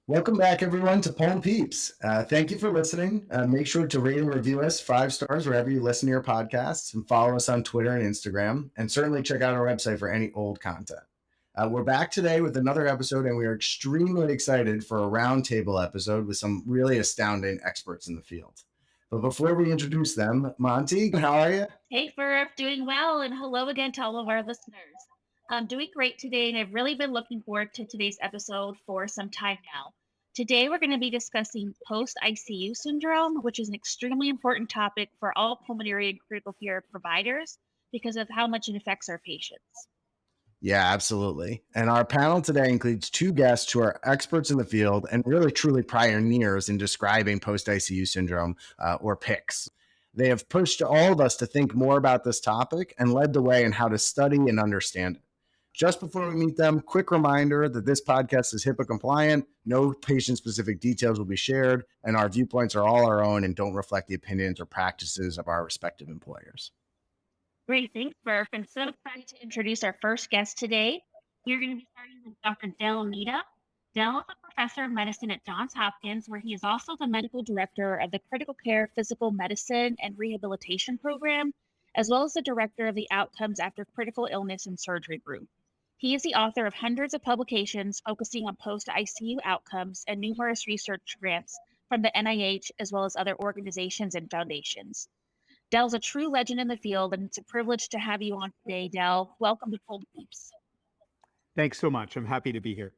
Welcome back, everyone, to Poem Peeps. Thank you for listening. Make sure to rate and review us 5 stars wherever you listen to your podcasts, and follow us on Twitter and Instagram. And certainly check out our website for any old content. We're back today with another episode, and we are extremely excited for a roundtable episode with some really astounding experts in the field. But before we introduce them, Monty, how are you? Hey, Ferb, doing well, and hello again to all of our listeners. I'm doing great today, and I've really been looking forward to today's episode for some time now. Today, we're going to be discussing post ICU syndrome, which is an extremely important topic for all pulmonary and critical care providers because of how much it affects our patients. Yeah, absolutely. And our panel today includes 2 guests who are experts in the field and really truly pioneers in describing post ICU syndrome, or PICS. They have pushed all of us to think more about this topic and led the way in how to study and understand it. Just before we meet them, quick reminder that this podcast is HIPAA compliant, no patient specific details will be shared, and our viewpoints are all our own and don't reflect the opinions or practices of our respective employers. Great, thanks, Ferb. I'm so excited to introduce our first guest today. We're going to be starting with Dr. Del Nita. Del is a professor of medicine at Johns Hopkins, where he is also the medical director of the Critical Care Physical Medicine and Rehabilitation Program, as well as the director of the Outcomes After Critical Illness and Surgery Group. He is the author of hundreds of publications focusing on post-ICU outcomes and numerous research grants from the NIH, as well as other organizations and foundations. Del's a true legend in the field, and it's a privilege to have you on today, Del. Welcome to Cold Peeps. Thanks so much. I'm happy to be here.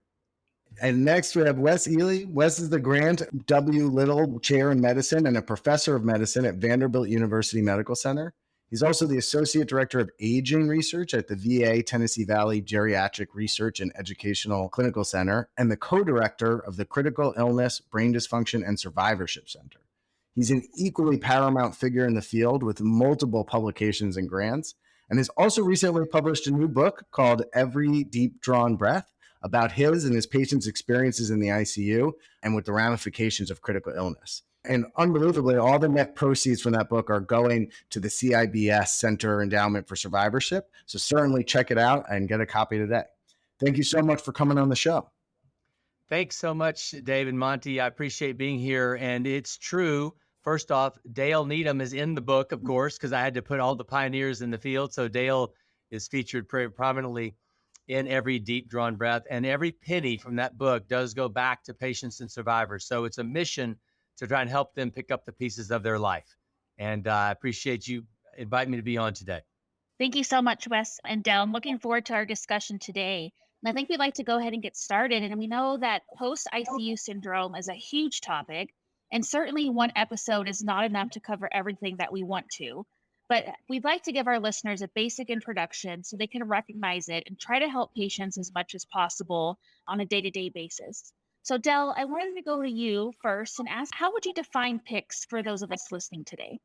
And next we have Wes Ely. Wes is the Grant W. Little Chair in Medicine and a professor of medicine at Vanderbilt University Medical Center. He's also the Associate Director of Aging Research at the VA Tennessee Valley Geriatric Research and Educational Clinical Center and the co-director of the Critical Illness, Brain Dysfunction, and Survivorship Center. He's an equally paramount figure in the field with multiple publications and grants, and has also recently published a new book called Every Deep Drawn Breath about his and his patients' experiences in the ICU and with the ramifications of critical illness. And unbelievably, all the net proceeds from that book are going to the CIBS Center Endowment for Survivorship. So certainly check it out and get a copy today. Thank you so much for coming on the show. Thanks so much, Dave and Monty. I appreciate being here. And it's true. First off, Dale Needham is in the book, of course, because I had to put all the pioneers in the field. So Dale is featured prominently in Every Deep Drawn Breath. And every penny from that book does go back to patients and survivors. So it's a mission to try and help them pick up the pieces of their life. And I appreciate you inviting me to be on today. Thank you so much, Wes and Del. I'm looking forward to our discussion today. And I think we'd like to go ahead and get started. And we know that post-ICU syndrome is a huge topic, and certainly one episode is not enough to cover everything that we want to. But we'd like to give our listeners a basic introduction so they can recognize it and try to help patients as much as possible on a day-to-day basis. So, Del, I wanted to go to you first and ask, how would you define PICS for those of us listening today?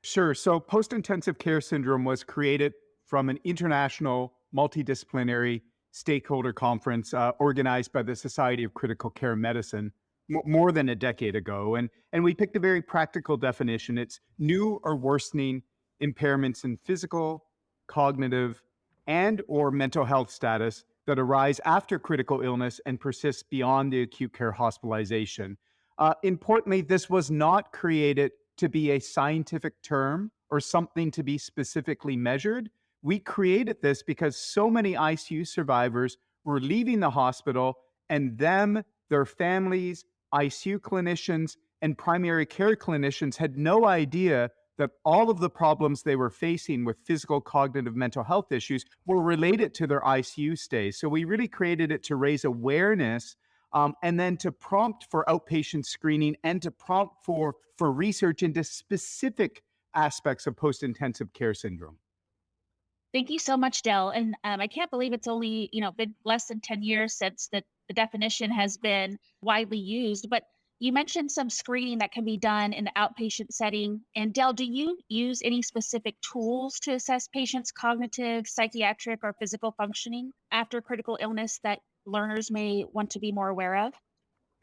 Sure. So post-intensive care syndrome was created from an international multidisciplinary stakeholder conference organized by the Society of Critical Care Medicine more than a decade ago. And we picked a very practical definition. It's new or worsening impairments in physical, cognitive, and or mental health status that arise after critical illness and persist beyond the acute care hospitalization. Importantly, this was not created to be a scientific term or something to be specifically measured. We created this because so many ICU survivors were leaving the hospital, and their families, ICU clinicians, and primary care clinicians had no idea that all of the problems they were facing with physical, cognitive, mental health issues were related to their ICU stays. So we really created it to raise awareness and then to prompt for outpatient screening and to prompt for research into specific aspects of post-intensive care syndrome. Thank you so much, Del. And I can't believe it's only, been less than 10 years since the definition has been widely used. But you mentioned some screening that can be done in the outpatient setting. And Del, do you use any specific tools to assess patients' cognitive, psychiatric, or physical functioning after critical illness that learners may want to be more aware of?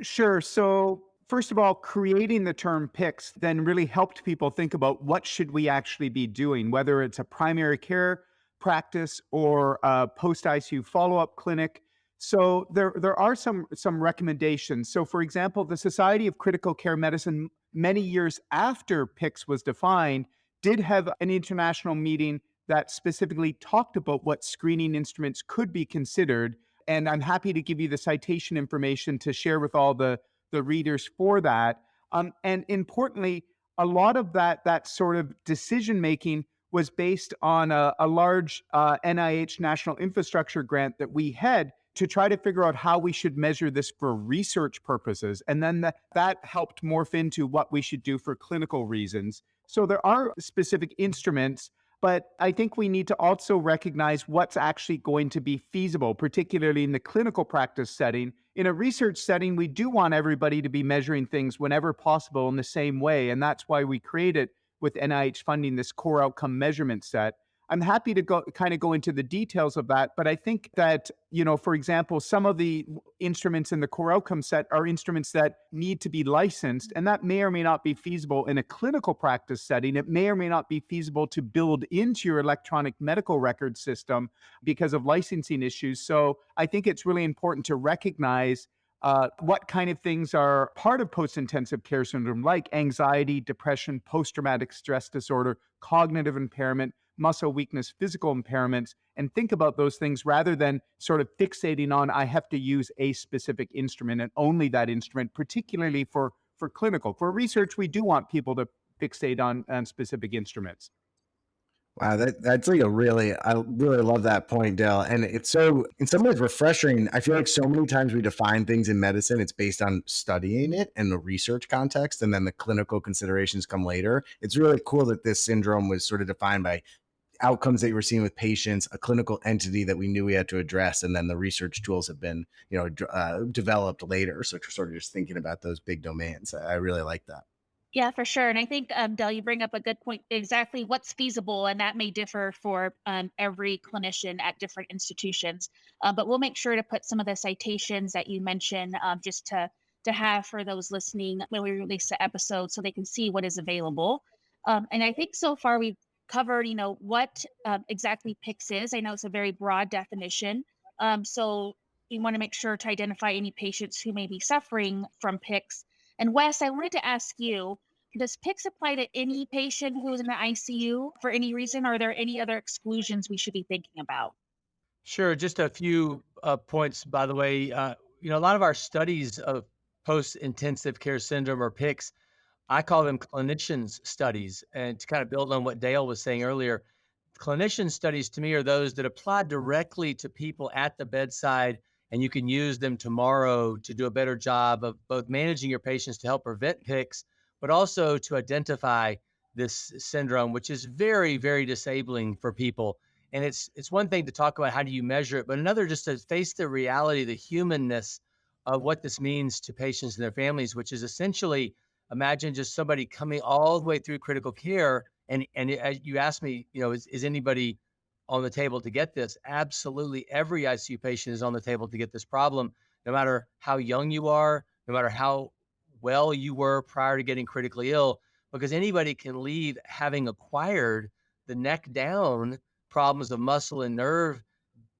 Sure. So first of all, creating the term PICS then really helped people think about what should we actually be doing, whether it's a primary care practice or a post-ICU follow-up clinic. So there are some recommendations. So for example, the Society of Critical Care Medicine, many years after PICS was defined, did have an international meeting that specifically talked about what screening instruments could be considered. And I'm happy to give you the citation information to share with all the readers for that. And importantly, a lot of that sort of decision making was based on a large NIH national infrastructure grant that we had to try to figure out how we should measure this for research purposes. And then that helped morph into what we should do for clinical reasons. So there are specific instruments, but I think we need to also recognize what's actually going to be feasible, particularly in the clinical practice setting. In a research setting, we do want everybody to be measuring things whenever possible in the same way. And that's why we created, with NIH funding, this core outcome measurement set. I'm happy to go into the details of that, but I think that, for example, some of the instruments in the core outcome set are instruments that need to be licensed, and that may or may not be feasible in a clinical practice setting. It may or may not be feasible to build into your electronic medical record system because of licensing issues. So I think it's really important to recognize what kind of things are part of post-intensive care syndrome, like anxiety, depression, post-traumatic stress disorder, cognitive impairment, muscle weakness, physical impairments, and think about those things rather than sort of fixating on, I have to use a specific instrument and only that instrument, particularly for clinical. For research, we do want people to fixate on specific instruments. Wow, that's like I really love that point, Dale. And it's so, in some ways, refreshing. I feel like so many times we define things in medicine, it's based on studying it and the research context, and then the clinical considerations come later. It's really cool that this syndrome was sort of defined by outcomes that you were seeing with patients, a clinical entity that we knew we had to address, and then the research tools have been, developed later. So sort of just thinking about those big domains. I really like that. Yeah, for sure. And I think, Del, you bring up a good point, exactly what's feasible, and that may differ for every clinician at different institutions. But we'll make sure to put some of the citations that you mentioned just to have for those listening when we release the episode so they can see what is available. And I think so far we've covered, what exactly PICS is. I know it's a very broad definition. So you want to make sure to identify any patients who may be suffering from PICS. And Wes, I wanted to ask you, does PICS apply to any patient who's in the ICU for any reason? Or are there any other exclusions we should be thinking about? Sure. Just a few points, by the way. A lot of our studies of post-intensive care syndrome, or PICS, I call them clinicians studies. And to kind of build on what Dale was saying earlier, clinician studies to me are those that apply directly to people at the bedside, and you can use them tomorrow to do a better job of both managing your patients to help prevent PICS, but also to identify this syndrome, which is very, very disabling for people. And it's one thing to talk about how do you measure it, but another just to face the reality, the humanness of what this means to patients and their families, which is essentially, imagine just somebody coming all the way through critical care. And as you asked me, is anybody on the table to get this? Absolutely. Every ICU patient is on the table to get this problem, no matter how young you are, no matter how well you were prior to getting critically ill, because anybody can leave having acquired the neck down problems of muscle and nerve,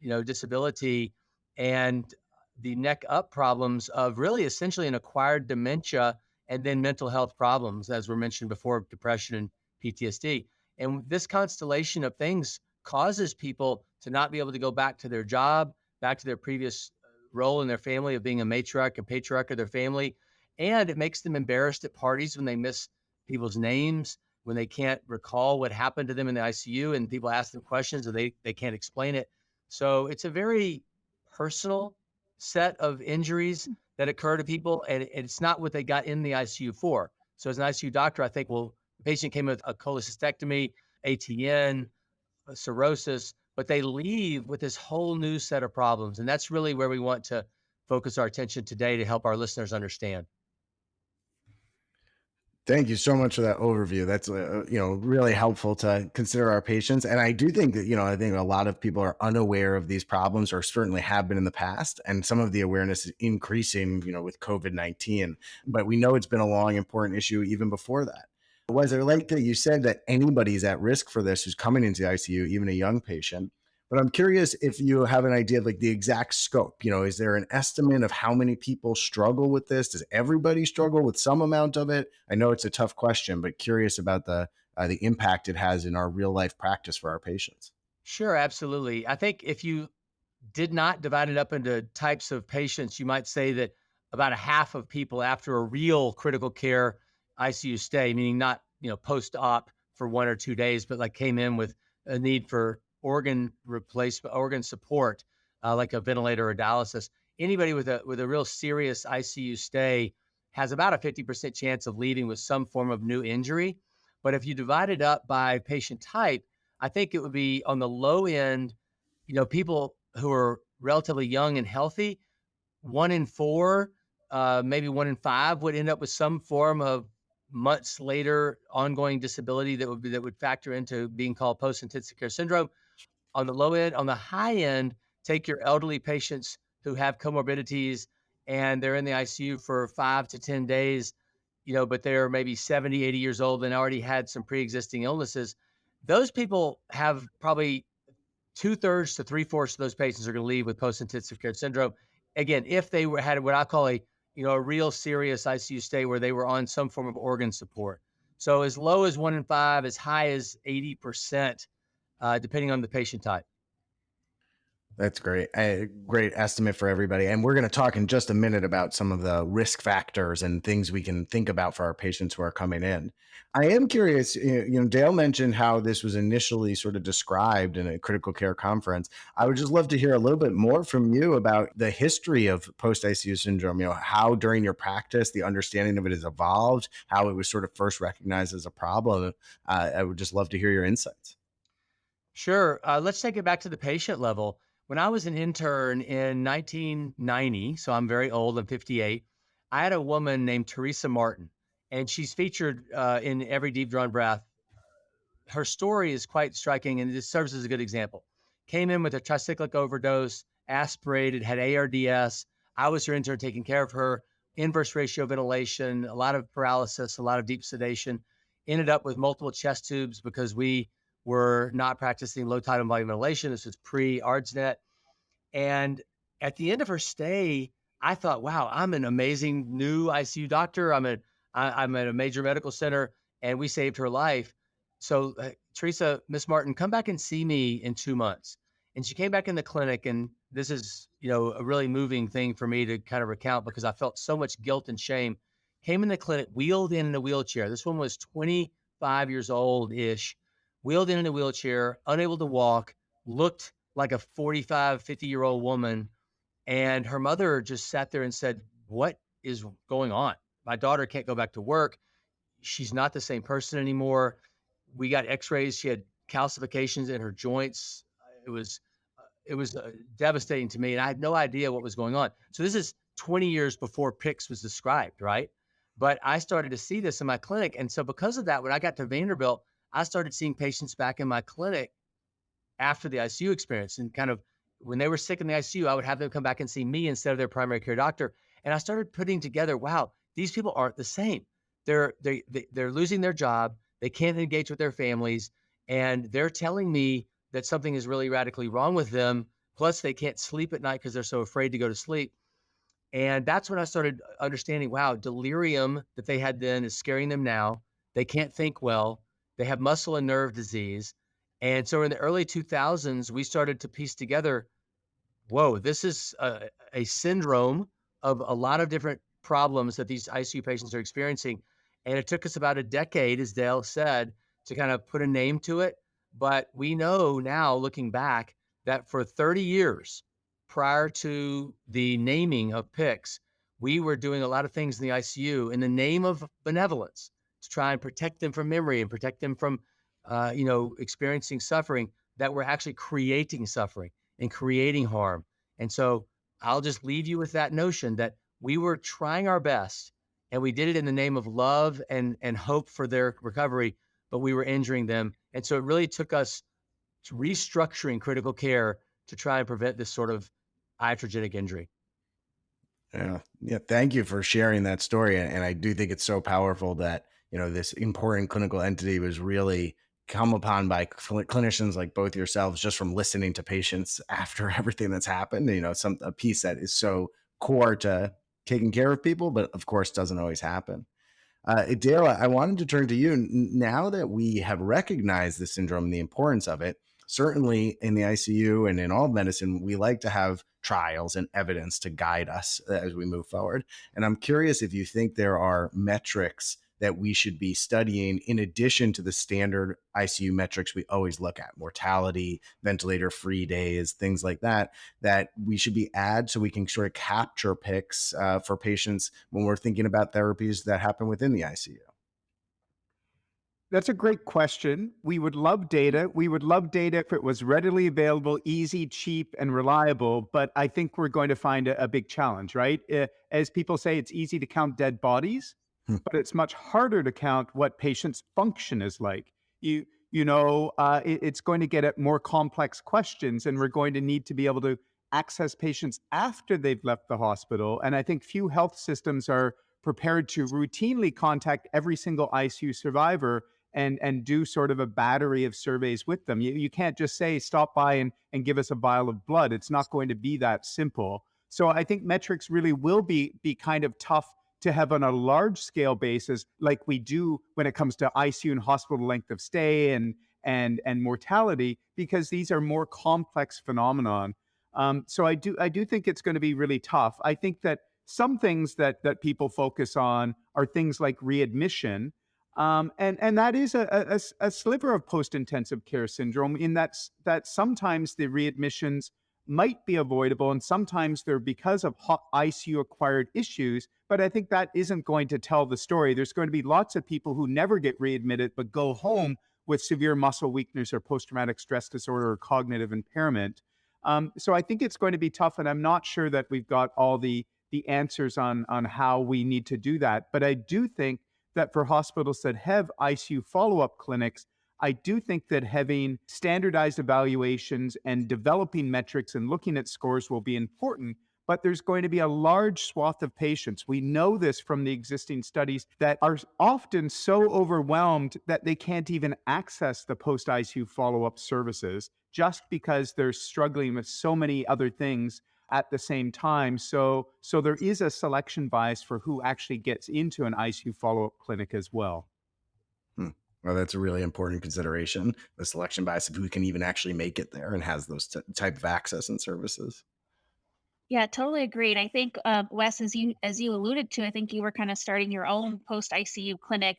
disability, and the neck up problems of really essentially an acquired dementia, and then mental health problems, as were mentioned before, depression and PTSD. And this constellation of things causes people to not be able to go back to their job, back to their previous role in their family of being a matriarch and patriarch of their family. And it makes them embarrassed at parties when they miss people's names, when they can't recall what happened to them in the ICU, and people ask them questions and they can't explain it. So it's a very personal set of injuries that occur to people, and it's not what they got in the ICU for. So as an ICU doctor, I think, well, the patient came with a cholecystectomy, ATN, cirrhosis, but they leave with this whole new set of problems. And that's really where we want to focus our attention today to help our listeners understand. Thank you so much for that overview. That's really helpful to consider our patients. And I do think that I think a lot of people are unaware of these problems, or certainly have been in the past. And some of the awareness is increasing, with COVID-19. But we know it's been a long, important issue even before that. Was it like that you said that anybody's at risk for this who's coming into the ICU, even a young patient? but I'm curious if you have an idea of like the exact scope. Is there an estimate of how many people struggle with this? Does everybody struggle with some amount of it? I know it's a tough question, but curious about the impact it has in our real life practice for our patients. Sure, absolutely. I think if you did not divide it up into types of patients, you might say that about a half of people after a real critical care ICU stay, meaning not, post-op for 1 or 2 days, but like came in with a need for organ replacement, organ support, like a ventilator or dialysis. Anybody with a real serious ICU stay has about a 50% chance of leaving with some form of new injury. But if you divide it up by patient type, I think it would be on the low end, people who are relatively young and healthy. 1 in 4, maybe 1 in 5 would end up with some form of months later ongoing disability that would factor into being called post-intensive care syndrome. On the low end. On the high end, take your elderly patients who have comorbidities and they're in the ICU for 5 to 10 days, but they're maybe 70, 80 years old and already had some pre-existing illnesses. Those people have probably 2/3 to 3/4 of those patients are going to leave with post-intensive care syndrome. Again, if they had what I call a real serious ICU stay where they were on some form of organ support. So as low as 1 in 5, as high as 80%, depending on the patient type. That's great. A great estimate for everybody. And we're going to talk in just a minute about some of the risk factors and things we can think about for our patients who are coming in. I am curious, Dale mentioned how this was initially sort of described in a critical care conference. I would just love to hear a little bit more from you about the history of post-ICU syndrome, how during your practice, the understanding of it has evolved, how it was sort of first recognized as a problem. I would just love to hear your insights. Sure. Let's take it back to the patient level. When I was an intern in 1990, so I'm very old, I'm 58, I had a woman named Teresa Martin, and she's featured in Every Deep Drawn Breath. Her story is quite striking, and this serves as a good example. Came in with a tricyclic overdose, aspirated, had ARDS. I was her intern taking care of her, inverse ratio ventilation, a lot of paralysis, a lot of deep sedation. Ended up with multiple chest tubes because we were not practicing low tidal volume ventilation. This was pre-ARDSNet. And at the end of her stay, I thought, wow, I'm an amazing new ICU doctor. I'm at a major medical center, and we saved her life. So Teresa, Miss Martin, come back and see me in 2 months. And she came back in the clinic, and this is, a really moving thing for me to kind of recount because I felt so much guilt and shame. Came in the clinic, wheeled in a wheelchair. This one was 25 years old-ish, wheeled in a wheelchair, unable to walk, looked like a 45, 50-year-old woman. And her mother just sat there and said, what is going on? My daughter can't go back to work. She's not the same person anymore. We got x-rays. She had calcifications in her joints. It was devastating to me. And I had no idea what was going on. So this is 20 years before PICS was described, right? But I started to see this in my clinic. And so because of that, when I got to Vanderbilt, I started seeing patients back in my clinic after the ICU experience, and kind of when they were sick in the ICU, I would have them come back and see me instead of their primary care doctor. And I started putting together, wow, these people aren't the same. They're losing their job. They can't engage with their families. And they're telling me that something is really radically wrong with them. Plus they can't sleep at night because they're so afraid to go to sleep. And that's when I started understanding, wow, delirium that they had then is scaring them now. They can't think well. They have muscle and nerve disease. And so in the early 2000s, we started to piece together, whoa, this is a syndrome of a lot of different problems that these ICU patients are experiencing. And it took us about a decade, as Dale said, to kind of put a name to it. But we know now, looking back, that for 30 years prior to the naming of PICS, we were doing a lot of things in the ICU in the name of benevolence to try and protect them from memory and protect them from experiencing suffering, that we're actually creating suffering and creating harm. And so I'll just leave you with that notion that we were trying our best and we did it in the name of love and hope for their recovery, but we were injuring them. And so it really took us restructuring critical care to try and prevent this sort of iatrogenic injury. Yeah. Thank you for sharing that story. And I do think it's so powerful that, this important clinical entity was really come upon by clinicians like both yourselves just from listening to patients after everything that's happened. A piece that is so core to taking care of people, but of course doesn't always happen. Dale, I wanted to turn to you. Now that we have recognized the syndrome and the importance of it, certainly in the ICU and in all medicine, we like to have trials and evidence to guide us as we move forward. And I'm curious if you think there are metrics that we should be studying in addition to the standard ICU metrics we always look at: mortality, ventilator-free days, things like that, that we should be so we can sort of capture PICS for patients when we're thinking about therapies that happen within the ICU. That's a great question. We would love data. We would love data if it was readily available, easy, cheap, and reliable. But I think we're going to find a big challenge, right? As people say, it's easy to count dead bodies, but it's much harder to count what patients' function is like. It's going to get at more complex questions, and we're going to need to be able to access patients after they've left the hospital. And I think few health systems are prepared to routinely contact every single ICU survivor and do sort of a battery of surveys with them. You can't just say, stop by and give us a vial of blood. It's not going to be that simple. So I think metrics really will be kind of tough to have on a large scale basis, like we do when it comes to ICU and hospital length of stay and mortality, because these are more complex phenomenon. So I do think it's going to be really tough. I think that some things that people focus on are things like readmission. And that is a sliver of post-intensive care syndrome, in that sometimes the readmissions might be avoidable, and sometimes they're because of ICU-acquired issues, but I think that isn't going to tell the story. There's going to be lots of people who never get readmitted but go home with severe muscle weakness or post-traumatic stress disorder or cognitive impairment. So I think it's going to be tough, and I'm not sure that we've got all the answers on how we need to do that. But I do think that for hospitals that have ICU follow-up clinics, I do think that having standardized evaluations and developing metrics and looking at scores will be important. But there's going to be a large swath of patients. We know this from the existing studies that are often so overwhelmed that they can't even access the post-ICU follow-up services just because they're struggling with so many other things at the same time. So there is a selection bias for who actually gets into an ICU follow-up clinic as well. Well, that's a really important consideration, the selection bias of who can even actually make it there and has those type of access and services. Yeah, totally agreed. I think, Wes, as you alluded to, I think you were kind of starting your own post ICU clinic,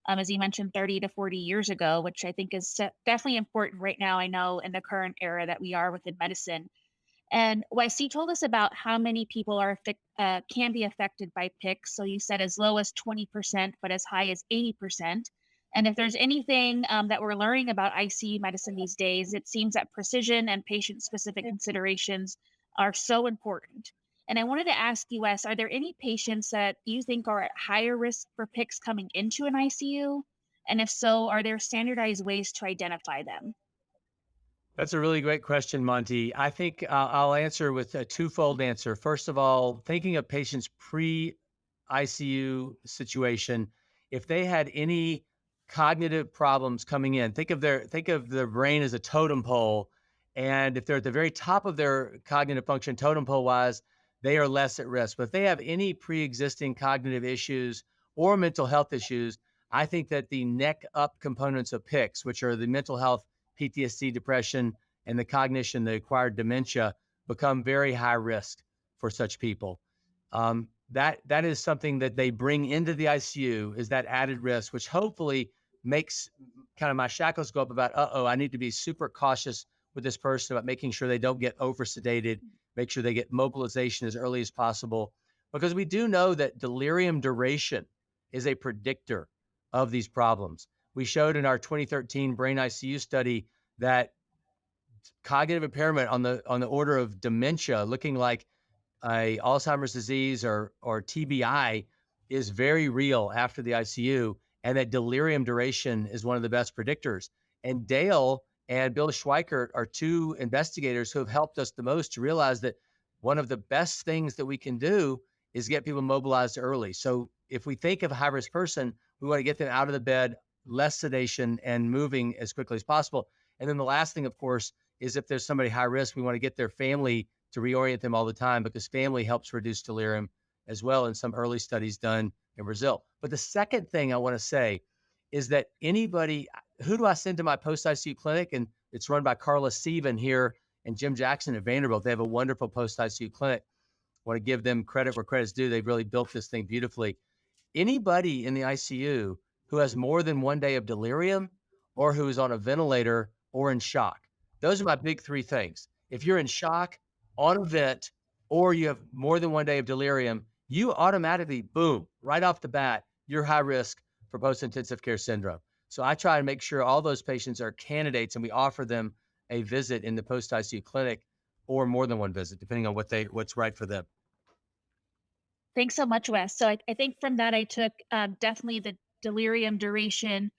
as you mentioned, 30 to 40 years ago, which I think is definitely important right now. I know in the current era that we are within medicine. And Wes, you told us about how many people can be affected by PICS. So you said as low as 20%, but as high as 80%. And if there's anything that we're learning about ICU medicine these days, it seems that precision and patient-specific considerations are so important. And I wanted to ask you, Wes, are there any patients that you think are at higher risk for PICS coming into an ICU? And if so, are there standardized ways to identify them? That's a really great question, Monty. I think I'll answer with a twofold answer. First of all, thinking of patients pre-ICU situation, if they had any cognitive problems coming in, think of their brain as a totem pole, and if they're at the very top of their cognitive function totem pole wise, they are less at risk. But if they have any pre-existing cognitive issues or mental health issues, I think that the neck up components of PICS, which are the mental health, PTSD, depression, and the cognition, the acquired dementia, become very high risk for such people. That is something that they bring into the ICU, is that added risk, which hopefully makes kind of my shackles go up about, I need to be super cautious with this person about making sure they don't get over sedated, make sure they get mobilization as early as possible, because we do know that delirium duration is a predictor of these problems. We showed in our 2013 brain ICU study that cognitive impairment on the order of dementia, looking like a Alzheimer's disease or TBI, is very real after the ICU, and that delirium duration is one of the best predictors. And Dale and Bill Schweikert are two investigators who have helped us the most to realize that one of the best things that we can do is get people mobilized early. So if we think of a high-risk person, we want to get them out of the bed less sedation and moving as quickly as possible. And then the last thing, of course, is if there's somebody high risk, we want to get their family to reorient them all the time, because family helps reduce delirium as well in some early studies done in Brazil. But the second thing I want to say is that anybody, who do I send to my post-ICU clinic? And it's run by Carla Seaven here and Jim Jackson at Vanderbilt. They have a wonderful post-ICU clinic. I want to give them credit where credit's due. They've really built this thing beautifully. Anybody in the ICU who has more than 1 day of delirium, or who is on a ventilator or in shock. Those are my big three things. If you're in shock, on a vent, or you have more than 1 day of delirium, you automatically, boom, right off the bat, you're high risk for post-intensive care syndrome. So I try to make sure all those patients are candidates, and we offer them a visit in the post-ICU clinic, or more than one visit, depending on what's right for them. Thanks so much, Wes. So I think from that, I took definitely the delirium duration,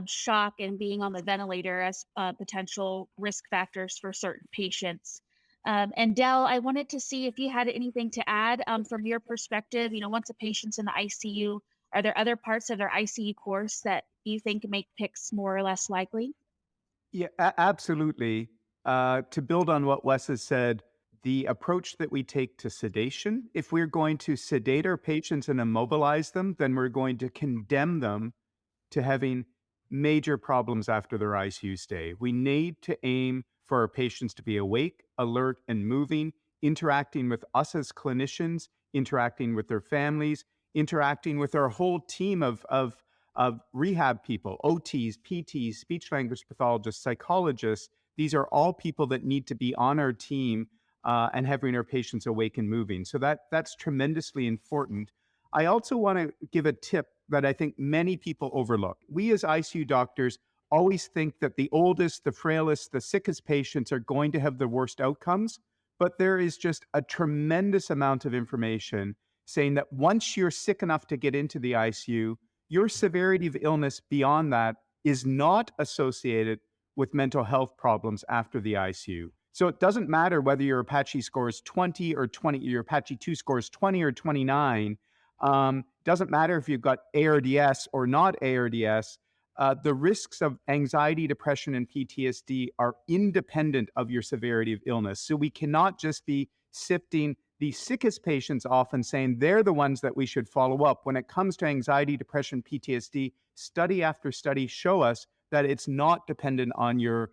shock, and being on the ventilator as potential risk factors for certain patients. And Del, I wanted to see if you had anything to add from your perspective. Once a patient's in the ICU, are there other parts of their ICU course that you think make PICS more or less likely? Yeah, absolutely. To build on what Wes has said, the approach that we take to sedation, if we're going to sedate our patients and immobilize them, then we're going to condemn them to having major problems after their ICU stay. We need to aim for our patients to be awake, alert, and moving, interacting with us as clinicians, interacting with their families, interacting with our whole team of rehab people, OTs, PTs, speech language pathologists, psychologists. These are all people that need to be on our team and having our patients awake and moving. So that's tremendously important. I also want to give a tip that I think many people overlook. We as ICU doctors always think that the oldest, the frailest, the sickest patients are going to have the worst outcomes, but there is just a tremendous amount of information saying that once you're sick enough to get into the ICU, your severity of illness beyond that is not associated with mental health problems after the ICU. So it doesn't matter whether your Apache score is 20 or 20, your Apache 2 score is 20 or 29. Doesn't matter if you've got ARDS or not ARDS. The risks of anxiety, depression, and PTSD are independent of your severity of illness. So we cannot just be sifting the sickest patients off and saying they're the ones that we should follow up. When it comes to anxiety, depression, PTSD, study after study show us that it's not dependent on your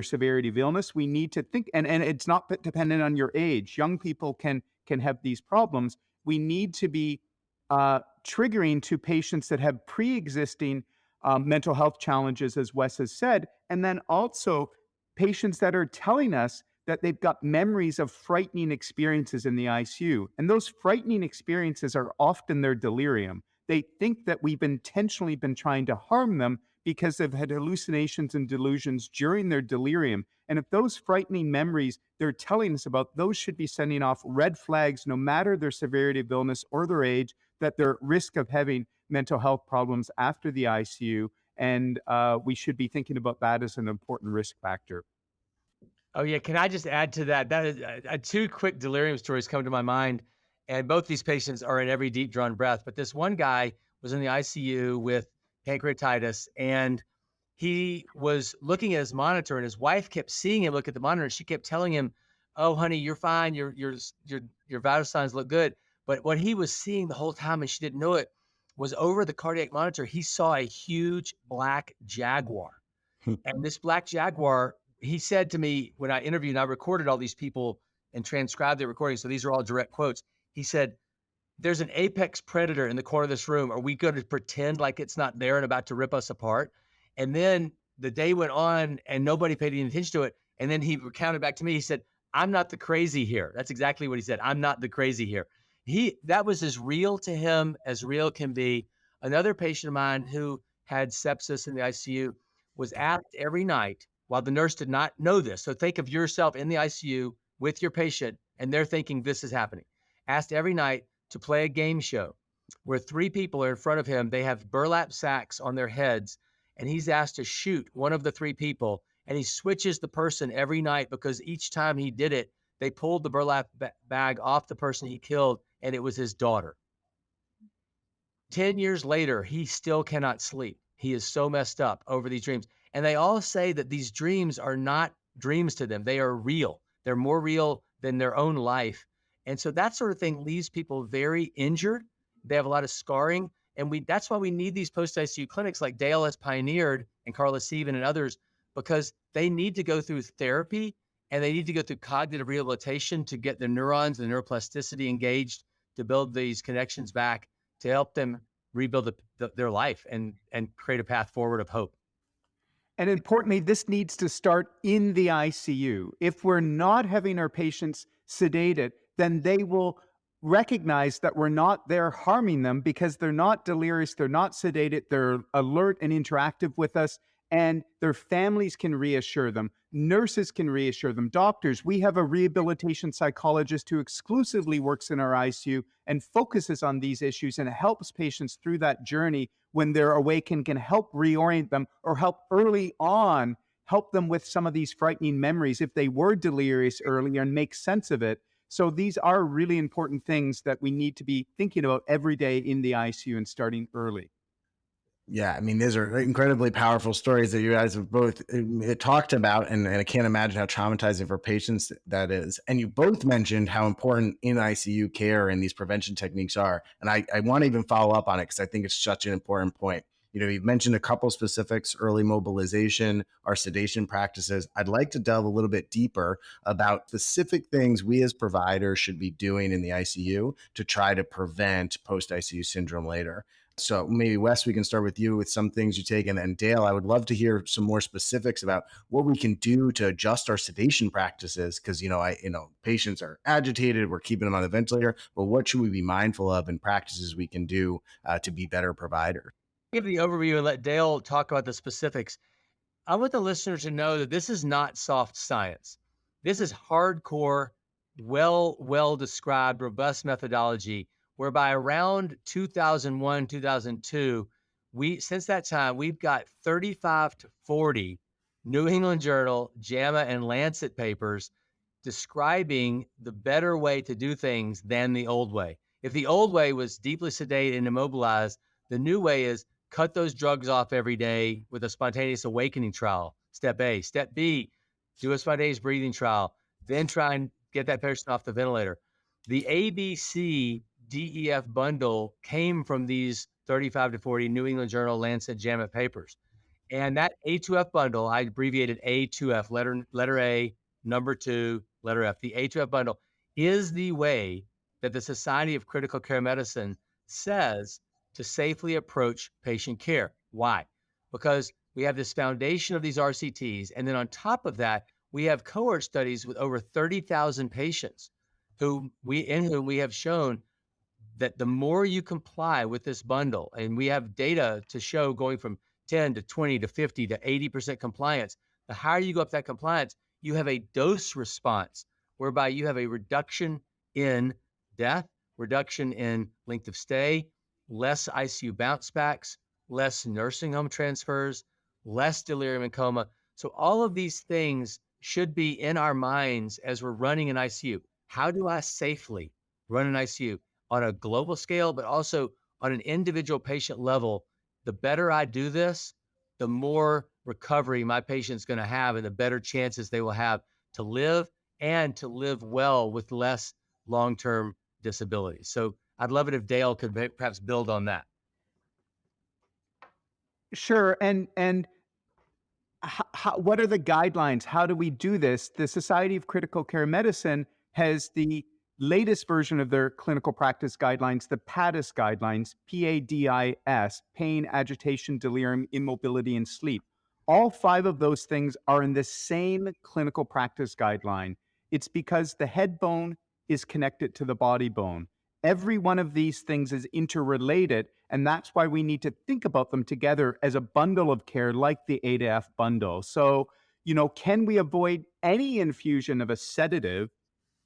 severity of illness. We need to think, and it's not dependent on your age. Young people can have these problems. We need to be triggering to patients that have pre-existing mental health challenges, as Wes has said, and then also patients that are telling us that they've got memories of frightening experiences in the ICU. And those frightening experiences are often their delirium. They think that we've intentionally been trying to harm them because they've had hallucinations and delusions during their delirium. And if those frightening memories they're telling us about, those should be sending off red flags, no matter their severity of illness or their age, that they're at risk of having mental health problems after the ICU. And we should be thinking about that as an important risk factor. Oh yeah, can I just add to that? That is two quick delirium stories come to my mind, and both these patients are in every deep drawn breath. But this one guy was in the ICU with pancreatitis, and he was looking at his monitor, and his wife kept seeing him look at the monitor, and she kept telling him, "Oh, honey, you're fine. Your vital signs look good." But what he was seeing the whole time, and she didn't know it, was over the cardiac monitor, he saw a huge black jaguar. And this black jaguar, he said to me when I interviewed, and I recorded all these people and transcribed their recordings, so these are all direct quotes. He said, "There's an apex predator in the corner of this room. Are we going to pretend like it's not there and about to rip us apart?" And then the day went on and nobody paid any attention to it. And then he recounted back to me. He said, "I'm not the crazy here." That's exactly what he said. "I'm not the crazy here." That was as real to him as real can be. Another patient of mine who had sepsis in the ICU was asked every night, while the nurse did not know this. So think of yourself in the ICU with your patient, and they're thinking this is happening. Asked every night to play a game show where three people are in front of him. They have burlap sacks on their heads, and he's asked to shoot one of the three people, and he switches the person every night because each time he did it, they pulled the burlap bag off the person he killed, and it was his daughter. 10 years later, he still cannot sleep. he is so messed up over these dreams. And they all say that these dreams are not dreams to them. They are real. They're more real than their own life. And so that sort of thing leaves people very injured. They have a lot of scarring. And that's why we need these post-ICU clinics like Dale has pioneered and Carla Sieben and others, because they need to go through therapy and they need to go through cognitive rehabilitation to get their neurons and neuroplasticity engaged, to build these connections back, to help them rebuild their life and create a path forward of hope. And importantly, this needs to start in the ICU. If we're not having our patients sedated, then they will recognize that we're not there harming them because they're not delirious, they're not sedated, they're alert and interactive with us, and their families can reassure them. Nurses can reassure them. Doctors, we have a rehabilitation psychologist who exclusively works in our ICU and focuses on these issues and helps patients through that journey when they're awake and can help reorient them or help early on, help them with some of these frightening memories if they were delirious earlier and make sense of it. So these are really important things that we need to be thinking about every day in the ICU and starting early. Yeah, I mean, these are incredibly powerful stories that you guys have both talked about, and I can't imagine how traumatizing for patients that is. And you both mentioned how important in ICU care and these prevention techniques are. And I want to even follow up on it because I think it's such an important point. You've mentioned a couple specifics: early mobilization, our sedation practices. I'd like to delve a little bit deeper about specific things we as providers should be doing in the ICU to try to prevent post-ICU syndrome later. So maybe, Wes, we can start with you with some things you take. And then Dale, I would love to hear some more specifics about what we can do to adjust our sedation practices. Because, patients are agitated, we're keeping them on the ventilator, but what should we be mindful of and practices we can do to be better providers? Give the overview and let Dale talk about the specifics. I want the listeners to know that this is not soft science. This is hardcore, well described, robust methodology, whereby around 2001, 2002, since that time, we've got 35 to 40 New England Journal, JAMA, and Lancet papers describing the better way to do things than the old way. If the old way was deeply sedate and immobilized, the new way is cut those drugs off every day with a spontaneous awakening trial, step A. Step B, do a spontaneous breathing trial, then try and get that person off the ventilator. The ABC DEF bundle came from these 35 to 40 New England Journal, Lancet, JAMA papers. And that A2F bundle, I abbreviated A2F, letter A, number 2, letter F. The A2F bundle is the way that the Society of Critical Care Medicine says to safely approach patient care. Why? Because we have this foundation of these RCTs, and then on top of that, we have cohort studies with over 30,000 patients in whom we have shown that the more you comply with this bundle, and we have data to show going from 10 to 20 to 50 to 80% compliance, the higher you go up that compliance, you have a dose response whereby you have a reduction in death, reduction in length of stay, less ICU bounce backs, less nursing home transfers, less delirium and coma. So all of these things should be in our minds as we're running an ICU. How do I safely run an ICU on a global scale, but also on an individual patient level? The better I do this, the more recovery my patient's going to have and the better chances they will have to live and to live well with less long-term disability. So I'd love it if Dale could perhaps build on that. Sure. And what are the guidelines? How do we do this? The Society of Critical Care Medicine has the latest version of their clinical practice guidelines, the PADIS guidelines, PADIS, pain, agitation, delirium, immobility, and sleep. All 5 of those things are in the same clinical practice guideline. It's because the head bone is connected to the body bone. Every one of these things is interrelated, and that's why we need to think about them together as a bundle of care like the A2F bundle. So, can we avoid any infusion of a sedative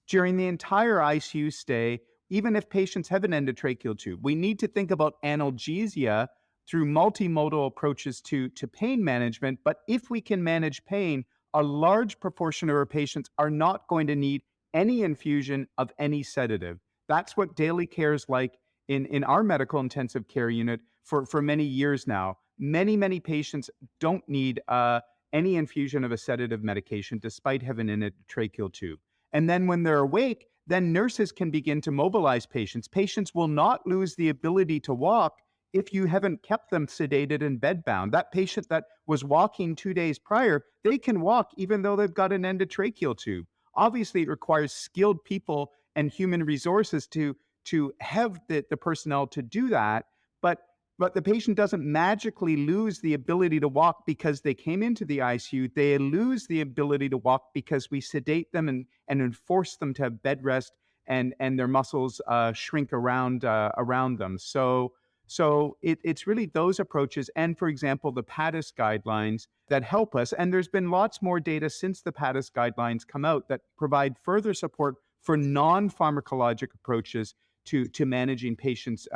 during the entire ICU stay, even if patients have an endotracheal tube? We need to think about analgesia through multimodal approaches to pain management. But if we can manage pain, a large proportion of our patients are not going to need any infusion of any sedative. That's what daily care is like in our medical intensive care unit for many years now. Many, many patients don't need any infusion of a sedative medication despite having an endotracheal tube. And then when they're awake, then nurses can begin to mobilize patients. Patients will not lose the ability to walk if you haven't kept them sedated and bedbound. That patient that was walking 2 days prior, they can walk even though they've got an endotracheal tube. Obviously, it requires skilled people and human resources to have the personnel to do that. But the patient doesn't magically lose the ability to walk because they came into the ICU. They lose the ability to walk because we sedate them and enforce them to have bed rest, and their muscles shrink around them. So it's really those approaches, and for example, the PICS guidelines that help us. And there's been lots more data since the PICS guidelines come out that provide further support for non-pharmacologic approaches to managing patients,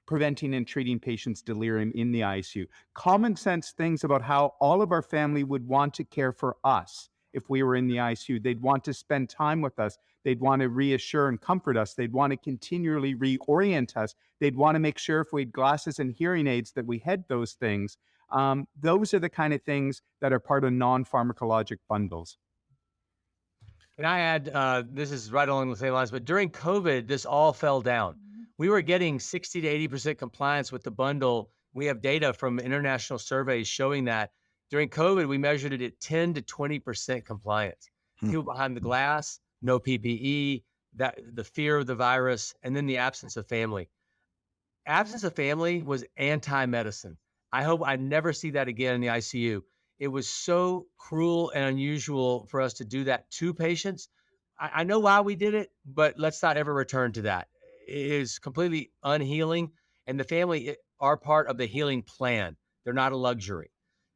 preventing and treating patients' delirium in the ICU. Common sense things about how all of our family would want to care for us if we were in the ICU. They'd want to spend time with us. They'd want to reassure and comfort us. They'd want to continually reorient us. They'd want to make sure if we had glasses and hearing aids that we had those things. Those are the kind of things that are part of non-pharmacologic bundles. Can I add, this is right along the same lines, but during COVID, this all fell down. We were getting 60 to 80% compliance with the bundle. We have data from international surveys showing that. During COVID, we measured it at 10 to 20% compliance. People behind the glass, no PPE, the fear of the virus, and then the absence of family. Absence of family was anti-medicine. I hope I never see that again in the ICU. It was so cruel and unusual for us to do that to patients. I know why we did it, but let's not ever return to that. It is completely unhealing, and the family are part of the healing plan. They're not a luxury.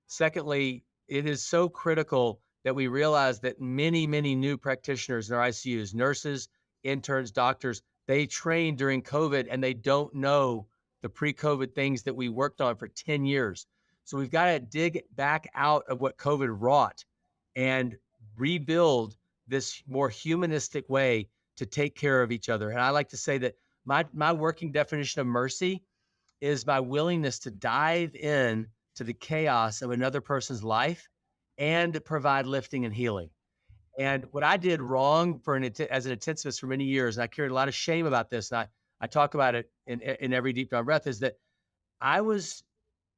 Secondly, it is so critical that we realize that many, many new practitioners in our ICUs, nurses, interns, doctors, they trained during COVID and they don't know the pre-COVID things that we worked on for 10 years. So we've got to dig back out of what COVID wrought and rebuild this more humanistic way to take care of each other. And I like to say that my working definition of mercy is my willingness to dive in to the chaos of another person's life and provide lifting and healing. And what I did wrong as an intensivist for many years, and I carried a lot of shame about this, and I talk about it in every deep down breath, is that I was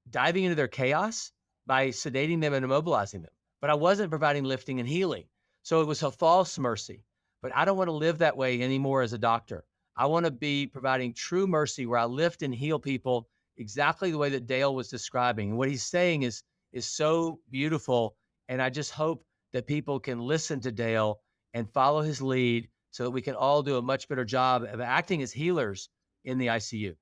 diving into their chaos by sedating them and immobilizing them, but I wasn't providing lifting and healing. So it was a false mercy. But I don't want to live that way anymore as a doctor. I want to be providing true mercy where I lift and heal people exactly the way that Dale was describing. And what he's saying is so beautiful. And I just hope that people can listen to Dale and follow his lead so that we can all do a much better job of acting as healers in the ICU.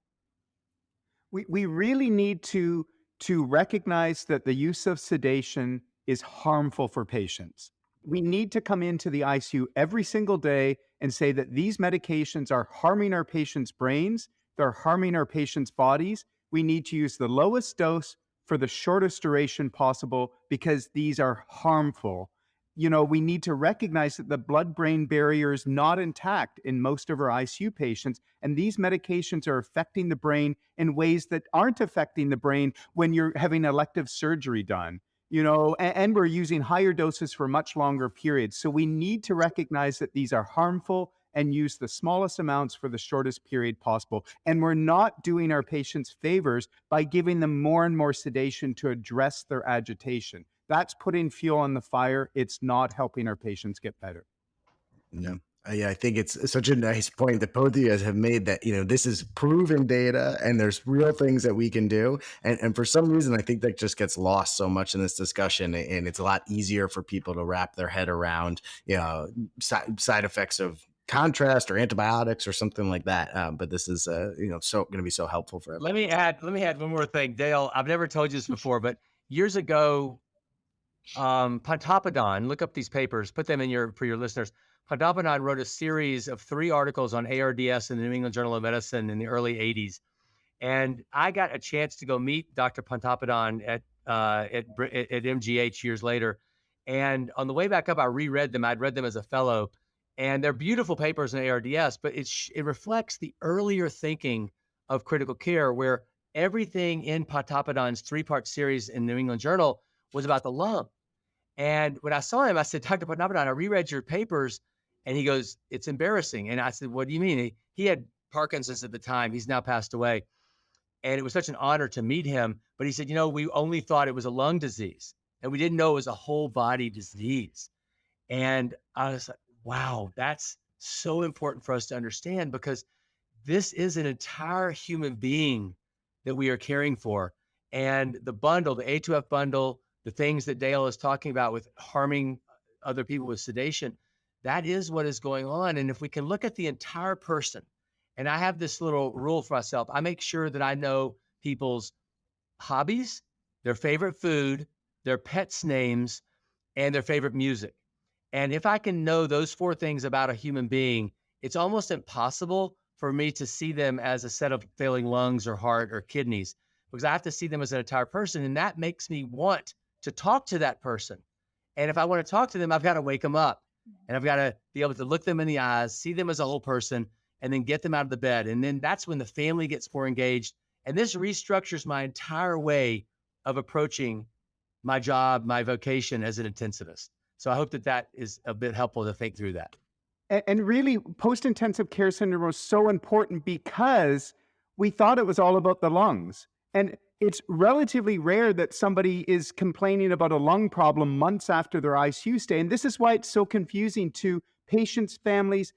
We really need to recognize that the use of sedation is harmful for patients. We need to come into the ICU every single day and say that these medications are harming our patients' brains, they're harming our patients' bodies. We need to use the lowest dose for the shortest duration possible because these are harmful. We need to recognize that the blood-brain barrier is not intact in most of our ICU patients, and these medications are affecting the brain in ways that aren't affecting the brain when you're having elective surgery done. And we're using higher doses for much longer periods. So we need to recognize that these are harmful and use the smallest amounts for the shortest period possible. And we're not doing our patients favors by giving them more and more sedation to address their agitation. That's putting fuel on the fire. It's not helping our patients get better. Yeah. I think it's such a nice point that both of you guys have made that, this is proven data and there's real things that we can do. And for some reason, I think that just gets lost so much in this discussion, and it's a lot easier for people to wrap their head around, side effects of contrast or antibiotics or something like that. But this is, so going to be so helpful for everyone. Let me add one more thing, Dale. I've never told you this before, but years ago, Pontoppidan, look up these papers, put them in for your listeners. Pontoppidan wrote a series of 3 articles on ARDS in the New England Journal of Medicine in the early 80s. And I got a chance to go meet Dr. Pontoppidan at MGH years later. And on the way back up, I reread them. I'd read them as a fellow. And they're beautiful papers on ARDS, but it reflects the earlier thinking of critical care where everything in Potopadon's 3-part series in New England Journal was about the lung. And when I saw him, I said, Dr. Potopadon, I reread your papers. And he goes, it's embarrassing. And I said, what do you mean? He had Parkinson's at the time. He's now passed away. And it was such an honor to meet him. But he said, we only thought it was a lung disease, and we didn't know it was a whole body disease. And I was like, wow, that's so important for us to understand, because this is an entire human being that we are caring for. And the bundle, the A2F bundle, the things that Dale is talking about with harming other people with sedation, that is what is going on. And if we can look at the entire person, and I have this little rule for myself, I make sure that I know people's hobbies, their favorite food, their pets' names, and their favorite music. And if I can know those 4 things about a human being, it's almost impossible for me to see them as a set of failing lungs or heart or kidneys, because I have to see them as an entire person. And that makes me want to talk to that person. And if I want to talk to them, I've got to wake them up, and I've got to be able to look them in the eyes, see them as a whole person, and then get them out of the bed. And then that's when the family gets more engaged. And this restructures my entire way of approaching my job, my vocation as an intensivist. So I hope that is a bit helpful to think through that. And really, post-intensive care syndrome was so important because we thought it was all about the lungs. And it's relatively rare that somebody is complaining about a lung problem months after their ICU stay. And this is why it's so confusing to patients, families,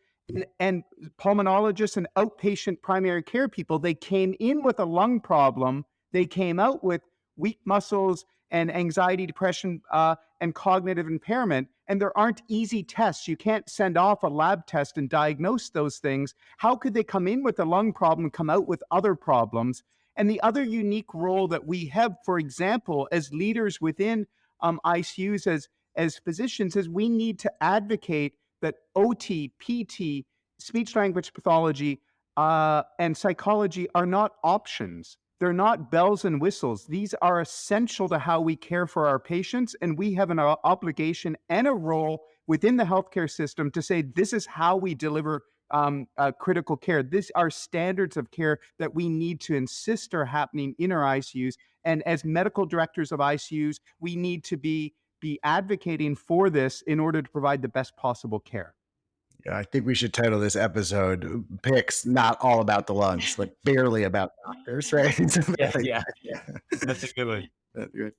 and pulmonologists and outpatient primary care people. They came in with a lung problem. They came out with weak muscles and anxiety, depression, and cognitive impairment. And there aren't easy tests. You can't send off a lab test and diagnose those things. How could they come in with a lung problem, come out with other problems? And the other unique role that we have, for example, as leaders within ICUs, as physicians, is we need to advocate that OT, PT, speech language pathology, and psychology are not options. They're not bells and whistles. These are essential to how we care for our patients. And we have an obligation and a role within the healthcare system to say, this is how we deliver critical care. These are standards of care that we need to insist are happening in our ICUs. And as medical directors of ICUs, we need to be advocating for this in order to provide the best possible care. Yeah, I think we should title this episode PICS, not all about the lungs, like barely about doctors, right? Yeah. That's a good one. That's good.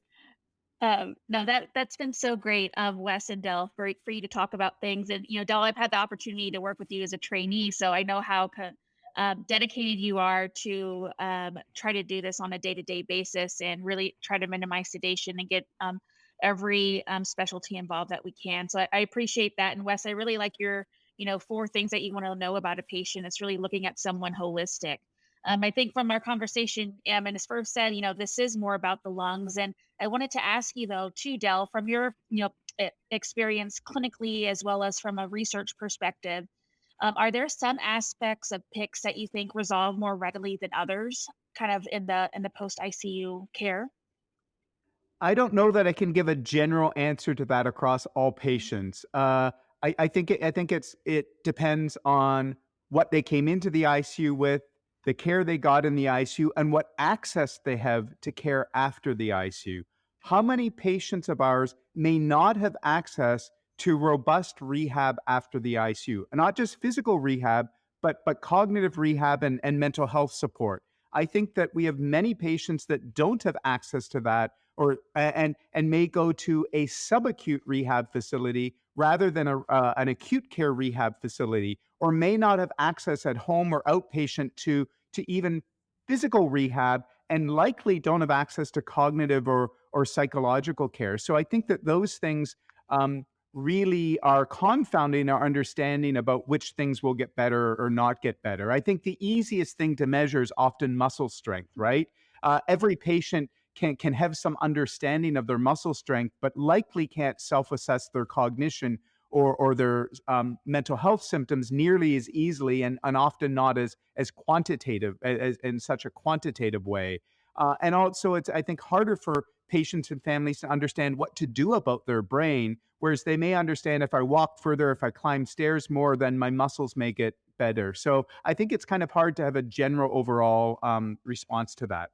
No, that's been so great, Wes and Del, for you to talk about things. And Del, I've had the opportunity to work with you as a trainee, so I know how dedicated you are to try to do this on a day-to-day basis and really try to minimize sedation and get every specialty involved that we can. So I appreciate that. And Wes, I really like your 4 things that you want to know about a patient. It's really looking at someone holistic. I think from our conversation, and as first said, this is more about the lungs. And I wanted to ask you though, too, Del, from your, experience clinically, as well as from a research perspective, are there some aspects of PICS that you think resolve more readily than others, kind of in the post ICU care? I don't know that I can give a general answer to that across all patients. I think it depends on what they came into the ICU with, the care they got in the ICU, and what access they have to care after the ICU. How many patients of ours may not have access to robust rehab after the ICU, and not just physical rehab, but cognitive rehab and mental health support? I think that we have many patients that don't have access to that, or and may go to a subacute rehab facility rather than an acute care rehab facility, or may not have access at home or outpatient to even physical rehab, and likely don't have access to cognitive or psychological care. So I think that those things really are confounding our understanding about which things will get better or not get better. I think the easiest thing to measure is often muscle strength, right? Every patient can have some understanding of their muscle strength, but likely can't self-assess their cognition or their mental health symptoms nearly as easily, and often not as quantitative, as in such a quantitative way. And also, it's, I think, harder for patients and families to understand what to do about their brain, whereas they may understand, if I walk further, if I climb stairs more, then my muscles may get better. So I think it's kind of hard to have a general overall response to that.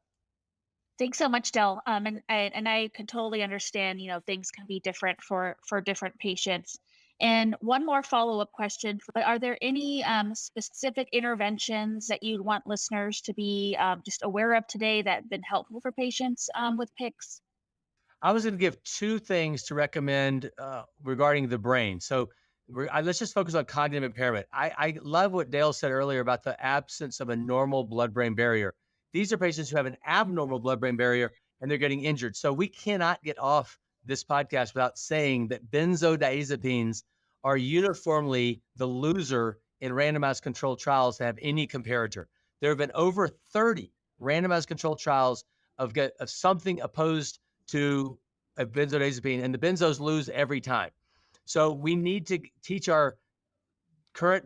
Thanks so much, Del. And I can totally understand, things can be different for different patients. And one more follow-up question: are there any specific interventions that you'd want listeners to be just aware of today that have been helpful for patients with PICS? I was going to give two things to recommend regarding the brain. So let's just focus on cognitive impairment. I love what Dale said earlier about the absence of a normal blood-brain barrier. These are patients who have an abnormal blood-brain barrier and they're getting injured. So we cannot get off this podcast without saying that benzodiazepines are uniformly the loser in randomized controlled trials to have any comparator. There have been over 30 randomized controlled trials of something opposed to a benzodiazepine, and the benzos lose every time. So we need to teach our current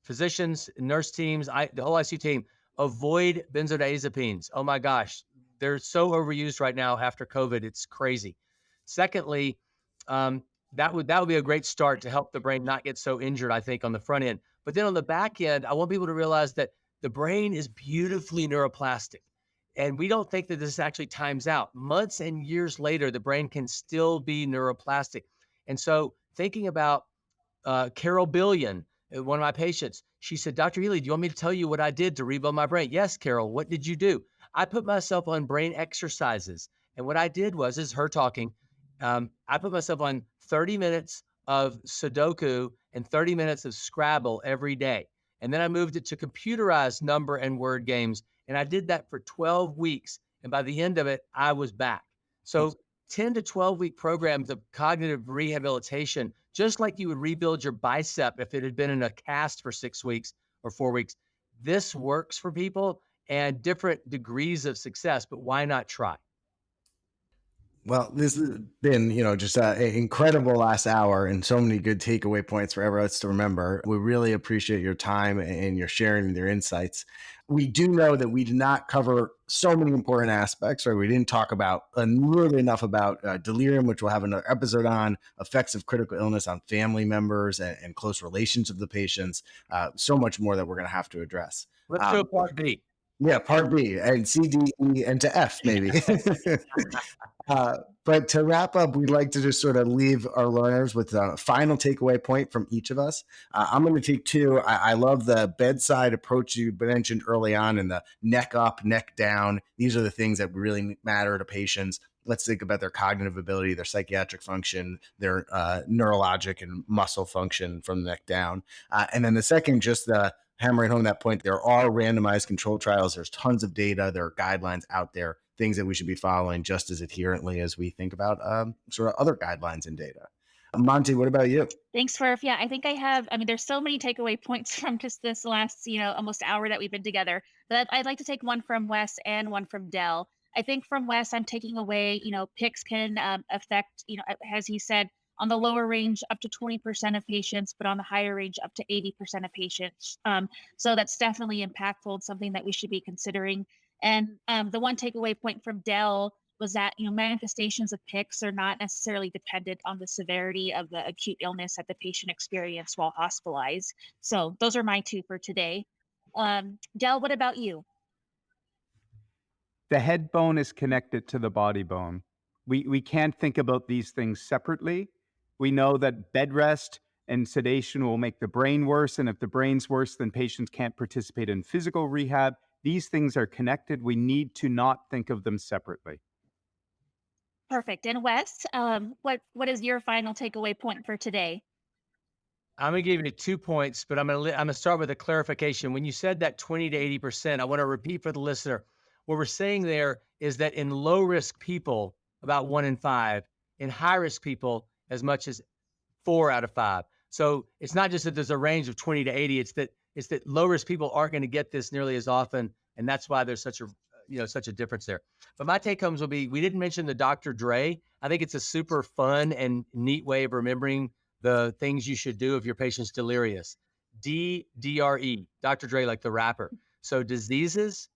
physicians, nurse teams, the whole ICU team, avoid benzodiazepines. Oh my gosh, they're so overused right now after COVID. It's crazy. Secondly, that would be a great start to help the brain not get so injured, I think, on the front end. But then on the back end, I want people to realize that the brain is beautifully neuroplastic. And we don't think that this actually times out. Months and years later, the brain can still be neuroplastic. And so thinking about Carol Billion, one of my patients, she said, Dr. Ely, do you want me to tell you what I did to rebuild my brain? Yes, Carol, what did you do? I put myself on brain exercises. And what I did was, this is her talking, I put myself on 30 minutes of Sudoku and 30 minutes of Scrabble every day. And then I moved it to computerized number and word games. And I did that for 12 weeks. And by the end of it, I was back. So 10 to 12 week programs of cognitive rehabilitation, just like you would rebuild your bicep if it had been in a cast for 6 weeks or 4 weeks. This works for people and different degrees of success, but why not try? Well, this has been, just an incredible last hour and so many good takeaway points for everyone else to remember. We really appreciate your time and your sharing and your insights. We do know that we did not cover so many important aspects, right? We didn't talk about nearly enough about delirium, which we'll have another episode on, effects of critical illness on family members and close relations of the patients. So much more that we're going to have to address. Let's do a part B. Yeah, part B and C, D, E, and to F, maybe. But to wrap up, we'd like to just sort of leave our learners with a final takeaway point from each of us. I'm going to take two. I love the bedside approach you mentioned early on, and the neck up, neck down. These are the things that really matter to patients. Let's think about their cognitive ability, their psychiatric function, their neurologic and muscle function from the neck down. And then the second, just the hammering home that point, there are randomized controlled trials. There's tons of data. There are guidelines out there, things that we should be following just as adherently as we think about sort of other guidelines and data. Monty, what about you? Thanks for, yeah, I think there's so many takeaway points from just this last, almost hour that we've been together. But I'd like to take one from Wes and one from Del. I think from Wes, I'm taking away, PICS can affect, as he said, on the lower range, up to 20% of patients, but on the higher range, up to 80% of patients. So that's definitely impactful, something that we should be considering. And the one takeaway point from Del was that, manifestations of PICS are not necessarily dependent on the severity of the acute illness that the patient experienced while hospitalized. So those are my two for today. Del, what about you? The head bone is connected to the body bone. We can't think about these things separately. We know that bed rest and sedation will make the brain worse. And if the brain's worse, then patients can't participate in physical rehab. These things are connected. We need to not think of them separately. Perfect. And Wes, what is your final takeaway point for today? I'm going to give you 2 points, but I'm going to start with a clarification. When you said that 20 to 80%, I want to repeat for the listener. What we're saying there is that in low risk people, about 1 in 5, in high risk people, as much as 4 out of 5. So it's not just that there's a range of 20 to 80. It's that low risk people aren't going to get this nearly as often, and that's why there's such a difference there. But my take homes will be: we didn't mention the Dr. Dre. I think it's a super fun and neat way of remembering the things you should do if your patient's delirious. DDRE, Dr. Dre, like the rapper. So diseases,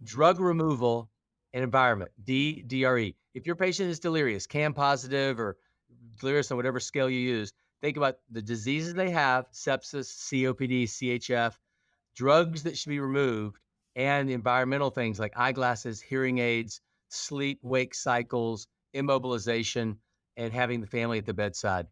drug removal, and environment. DDRE. If your patient is delirious, CAM positive or delirious on whatever scale you use, think about the diseases they have: sepsis, COPD, CHF, drugs that should be removed, and environmental things like eyeglasses, hearing aids, sleep wake cycles, immobilization, and having the family at the bedside.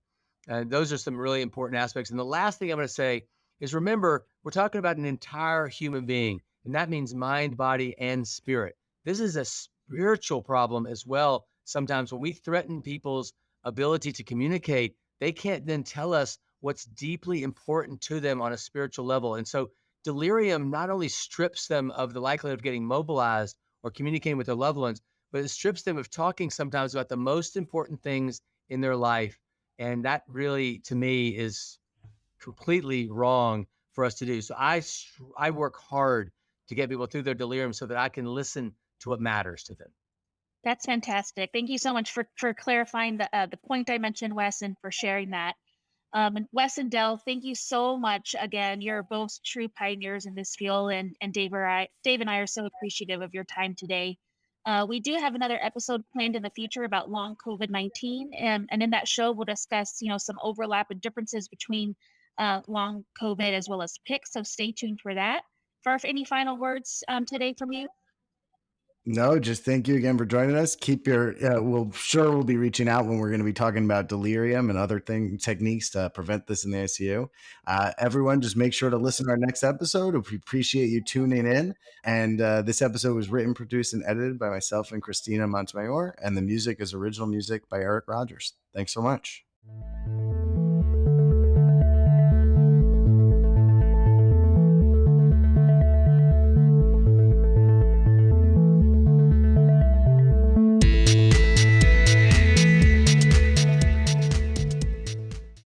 Those are some really important aspects. And the last thing I'm going to say is remember, we're talking about an entire human being, and that means mind, body, and spirit. This is a spiritual problem as well. Sometimes when we threaten people's ability to communicate, they can't then tell us what's deeply important to them on a spiritual level. And so delirium not only strips them of the likelihood of getting mobilized or communicating with their loved ones, but it strips them of talking sometimes about the most important things in their life. And that really, to me, is completely wrong for us to do. So I work hard to get people through their delirium so that I can listen to what matters to them. That's fantastic. Thank you so much for clarifying the point I mentioned, Wes, and for sharing that. And Wes and Dell, thank you so much. Again, you're both true pioneers in this field, and Dave and I are so appreciative of your time today. We do have another episode planned in the future about long COVID-19, and in that show we'll discuss, some overlap and differences between long COVID as well as PICS. So stay tuned for that. Farf, any final words today from you? No, just thank you again for joining us. Keep your, we'll be reaching out when we're going to be talking about delirium and other techniques to prevent this in the ICU. Everyone, just make sure to listen to our next episode. We appreciate you tuning in. And this episode was written, produced, and edited by myself and Christina Montemayor. And the music is original music by Eric Rogers. Thanks so much.